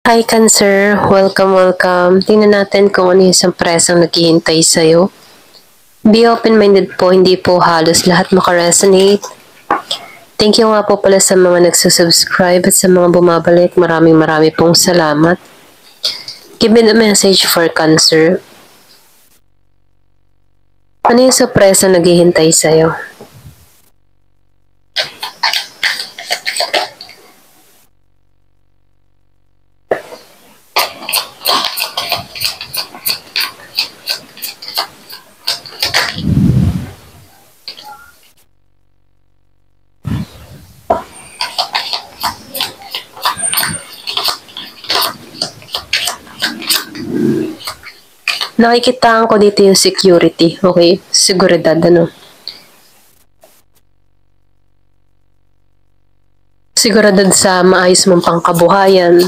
Hi Cancer, welcome, welcome. Tingnan natin kung ano yung surpresang naghihintay sa'yo. Be open-minded po, hindi po halos lahat makaresonate. Thank you nga po pala sa mga nagsusubscribe at sa mga bumabalik. Maraming pong salamat. Give me the message for Cancer. Ano yung surpresang naghihintay sa'yo? Nakikitaan ko dito yung security, okay? Seguridad, ano? Seguridad sa maayos mong pangkabuhayan.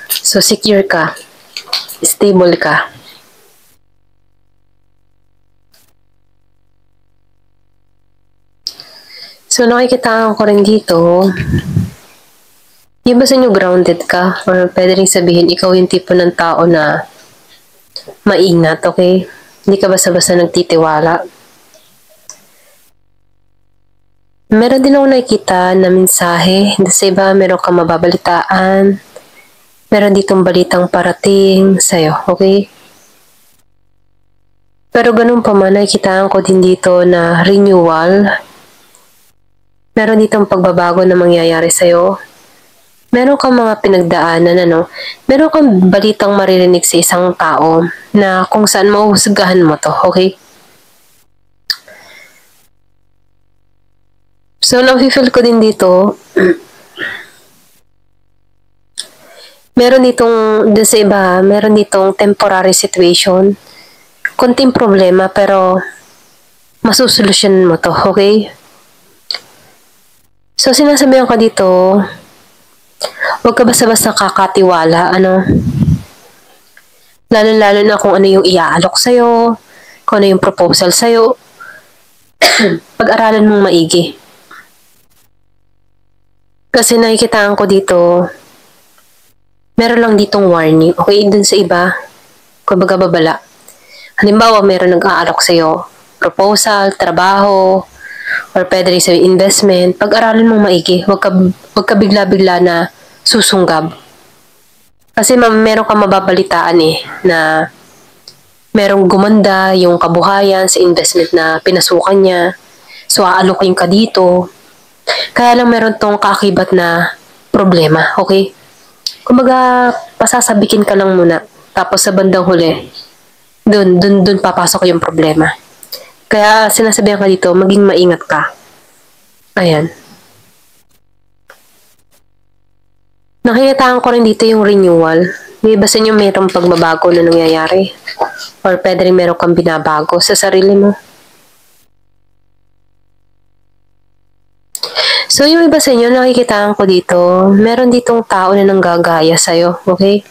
So, secure ka. Stable ka. So, nakikitaan ko rin dito, yung ba sa inyo grounded ka? Or pwede rin sabihin, ikaw yung tipo ng tao na maingat, okay? Hindi ka basta-basta nagtitiwala. Meron din ako nakikita na mensahe. Sa iba, meron kang mababalitaan. Meron ditong balitang parating sa'yo, okay? Pero ganun pa man, nakikitaan ko din dito na renewal. Meron ditong pagbabago na mangyayari sa'yo. Meron kang mga pinagdaanan, ano? Meron kang balitang maririnig sa isang tao na kung saan mahuhusgahan mo to, okay? So, na-feel ko din dito, meron ditong, dun sa iba, meron ditong temporary situation. Konting problema, pero masusolusyon mo to, okay? So, sinasabihan ka dito, huwag ka basta-basta kakatiwala, ano? Lalo-lalo na kung ano yung iaalok sa'yo, kung ano yung proposal sa'yo. Pag-aralan mong maigi. Kasi nakikitaan ko dito, meron lang ditong warning. Okay, dun sa iba, kumbaga babala. Halimbawa, meron nag-aalok sa'yo, proposal, trabaho, or pwede rin sa'yo investment. Pag-aralan mong maigi, huwag ka bigla-bigla na susunggab. Kasi meron kang mababalitaan na merong gumanda yung kabuhayan sa investment na pinasukan niya. So, aalokin ka dito. Kaya lang meron tong kaakibat na problema, okay? Kumbaga, pasasabikin ka lang muna. Tapos sa bandang huli, dun papasok yung problema. Kaya sinasabihan ka dito, maging maingat ka. Ayan. Nakikitaan ko rin dito yung renewal. May iba sa inyo mayroong pagbabago na nangyayari. Or pwede rin meron kang binabago sa sarili mo. So, yung iba sa inyo, nakikitaan ko dito, meron ditong tao na nanggagaya sa'yo, okay?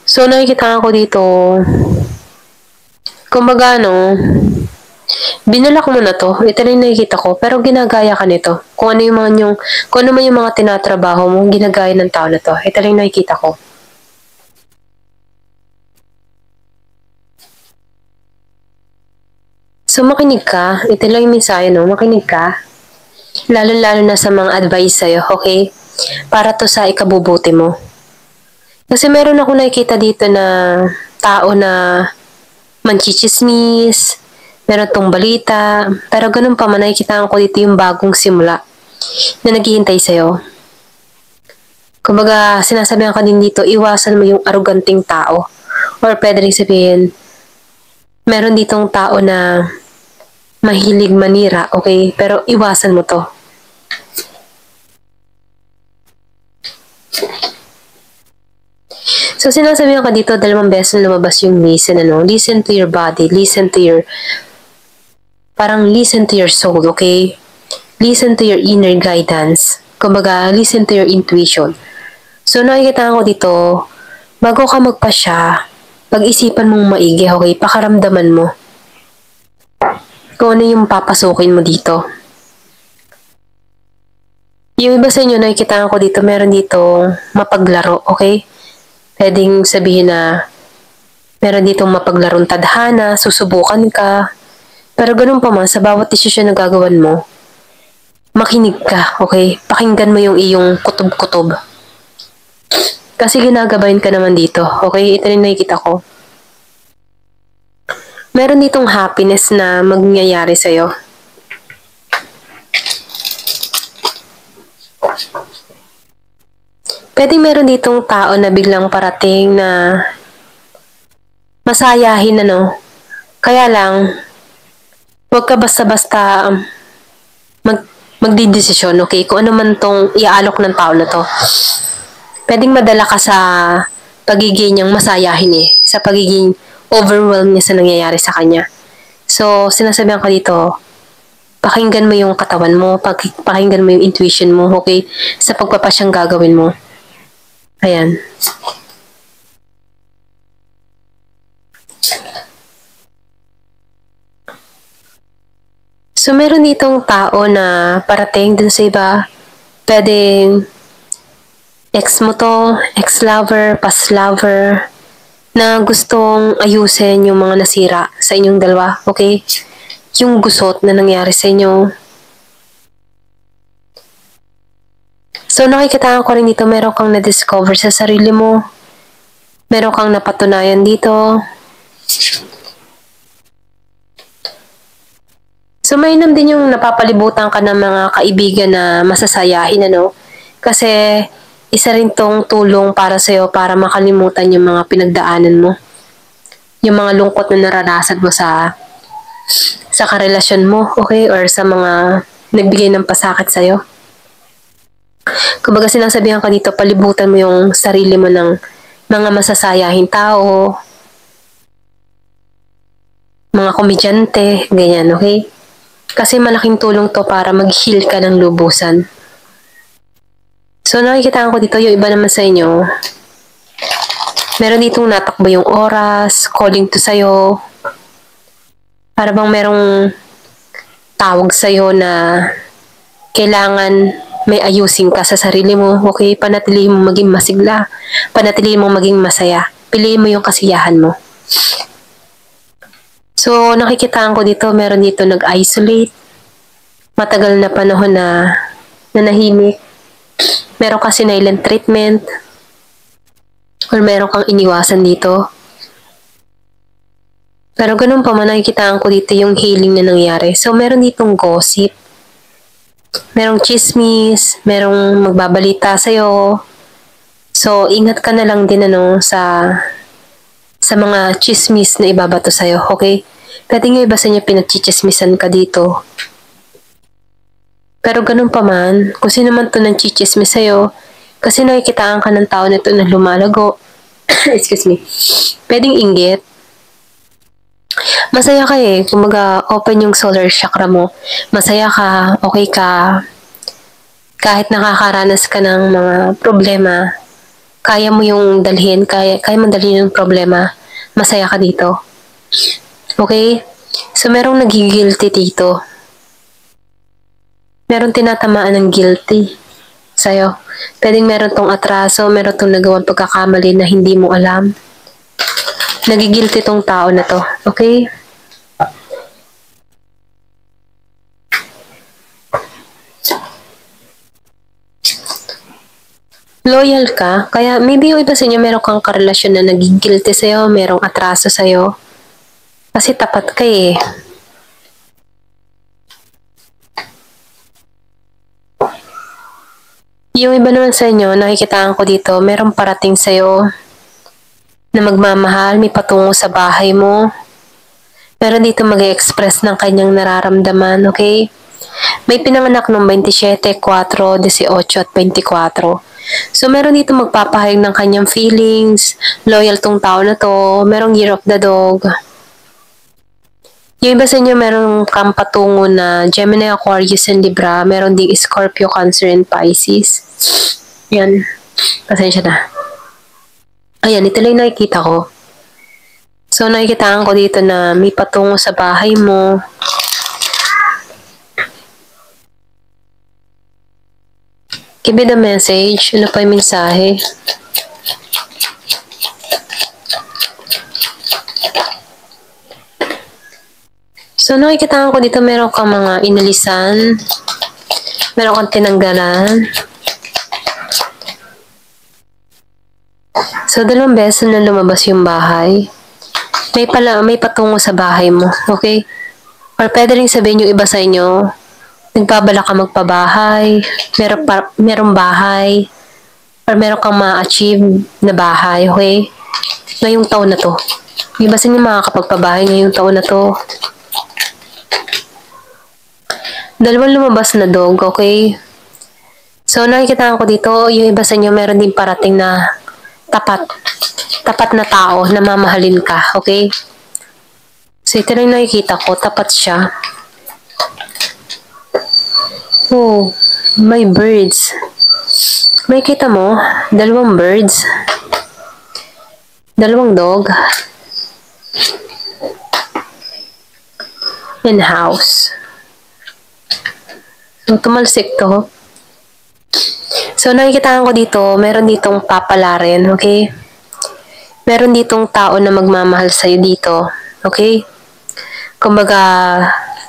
So, nakikitaan ko dito, kumbaga, binalak mo na to, ito na yung nakikita ko, pero ginagaya ka nito. Kung ano man yung mga tinatrabaho mo, ginagaya ng tao na to. Ito lang yung nakikita ko. So, makinig ka. Ito lang yung mensahe, no? Makinig ka. Lalo-lalo na sa mga advice sa'yo, okay? Para to sa ikabubuti mo. Kasi meron ako nakikita dito na tao na manchichismis, meron tong balita, pero ganun pa man, nakikita ko dito yung bagong simula na naghihintay sa'yo. Kumbaga, sinasabihan ka din dito, iwasan mo yung aroganting tao. Or pwede rin sabihin, meron ditong tao na mahilig manira, okay? Pero iwasan mo to. So, sinasabihan ka dito, 2 beses na lumabas yung listen, ano? Listen to your body, listen to your soul, okay? Listen to your inner guidance. Kumbaga, listen to your intuition. So, nakikita ko dito, bago ka magpasya, pag-isipan mong maigi, okay? Pakaramdaman mo kung ano yung papasukin mo dito. Yung iba sa inyo, nakikitaan ko dito, meron dito mapaglaro, okay? Pwedeng sabihin na meron ditong mapaglarong tadhana, susubukan ka. Pero ganun pa man, sa bawat desisyon na gagawan mo, makinig ka, okay? Pakinggan mo yung iyong kutob-kutob. Kasi ginagabayan ka naman dito, okay? Ito rin nakikita ko. Meron ditong happiness na mangyayari sa'yo. Pwede meron ditong tao na biglang parating na masayahin, ano. Kaya lang, huwag ka basta-basta magdidesisyon, okay? Kung ano man tong iaalok ng tao na to. Pwedeng madala ka sa pagiging niyang masayahin eh. Sa pagiging overwhelmed niya sa nangyayari sa kanya. So, sinasabihan ko dito, pakinggan mo yung katawan mo, pakinggan mo yung intuition mo, okay? Sa pagpapasyang gagawin mo. Ayan. So, meron ditong tao na parating dun sa iba. Pwedeng ex mo to, ex-lover, past lover, na gustong ayusin yung mga nasira sa inyong dalawa, okay? Yung gusot na nangyari sa inyo. So, nakikita ko rin dito, meron kang na-discover sa sarili mo. Meron kang napatunayan dito. So, mainam din yung napapalibutan ka ng mga kaibigan na masasayahin, ano? Kasi, isa rin tong tulong para sa'yo para makalimutan yung mga pinagdaanan mo. Yung mga lungkot na naranasan mo sa karelasyon mo, okay? Or sa mga nagbigay ng pasakit sa'yo. Kumbaga sinasabihan ka dito, palibutan mo yung sarili mo ng mga masasayahin tao, mga komedyante, ganyan, okay? Kasi malaking tulong to para mag-heal ka ng lubusan. So nakikita ko dito, yung iba naman sa inyo, meron ditong natakbo yung oras, calling to sa'yo, para bang merong tawag sa'yo na kailangan may ayusin ka sa sarili mo, okay? Panatilihin mo maging masigla, panatilihin mo maging masaya, piliin mo yung kasiyahan mo. So, nakikitaan ko dito, meron dito nag-isolate. Matagal na panahon na nanahimik. Meron ka silent treatment. Or meron kang iniwasan dito. Pero ganun pa man, nakikitaan ko dito yung healing na nangyari. So, meron ditong gossip. Merong chismis. Merong magbabalita sa'yo. So, ingat ka na lang din ano, sa mga chismis na ibabato sa'yo, okay? Pwede nga iba sa inyo pinagchichismisan ka dito. Pero ganun pa man, kung sino man to nang chichismis sa'yo, kasi nakikitaan ka ng tao nito na lumalago. Excuse me. Pwedeng inggit. Masaya ka eh. Kumbaga, open yung solar chakra mo. Masaya ka, okay ka. Kahit nakakaranas ka ng mga problema, kaya mo yung dalhin, kaya mo dalhin yung problema, masaya ka dito. Okay? So, merong nagigilty dito. Merong tinatamaan ng guilty sa'yo. Pwedeng meron tong atraso, meron tong nagawang pagkakamali na hindi mo alam. Nagigilty tong tao na to. Okay? Loyal ka, kaya maybe yung iba sa inyo meron kang karelasyon na nagigilty sa'yo, merong atraso sa'yo. Kasi tapat ka eh. Yung iba naman sa inyo, nakikitaan ko dito, merong parating sa'yo na magmamahal, may patungo sa bahay mo. Meron dito mag-express ng kanyang nararamdaman, okay? May pinanganak noong 27, 4, 18 at 24. So, meron dito magpapahayag ng kanyang feelings, loyal tong tao na to, merong year of the dog. Yung iba sa inyo, meron kang patungo na Gemini, Aquarius, and Libra. Meron ding Scorpio, Cancer, and Pisces. Yan. Pasensya na. Ayan, ito lang nakikita ko. So, nakikitaan ko dito na may patungo sa bahay mo. Give me the message. Ano pa yung mensahe? So, nakikita ko dito meron kang mga inalisan. Meron kang tinanggalan. So, 2 beses na lumabas yung bahay. May patungo sa bahay mo, okay? Or pwede rin sabihin yung iba sa inyo, nagpabala ka magpabahay, merong bahay, or meron kang ma-achieve na bahay, okay? Ngayong taon na to. Yung iba sa inyo makakapagpabahay ngayong taon na to. 2 lumabas na dog, okay? So, nakikita ko dito, yung iba sa inyo meron din parating na tapat. Tapat na tao na mamahalin ka, okay? So, ito na yung nakikita ko, tapat siya. Oh, may birds. May kita mo, 2 birds. 2 dog. And house. So, tumalsik to. So, nakikita ko dito, meron ditong papalarin, okay? Meron ditong tao na magmamahal sa'yo dito, okay? Kumbaga,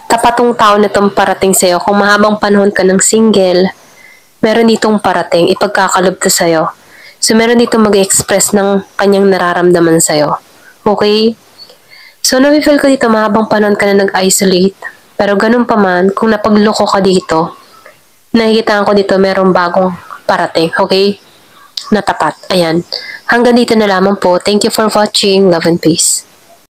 tapat tong tao na itong parating sa'yo. Kung mahabang panahon ka ng single, meron ditong parating, ipagkakalob to sa'yo. So, meron ditong mag-express ng kanyang nararamdaman sa'yo. Okay? So, nafe-feel ko dito, mahabang panahon ka na nag-isolate. Pero ganun pa man, kung napagloko ka dito, nakikita ko dito, merong bagong parating. Okay? Na tapat. Ayan. Hanggang dito na lamang po. Thank you for watching. Love and peace.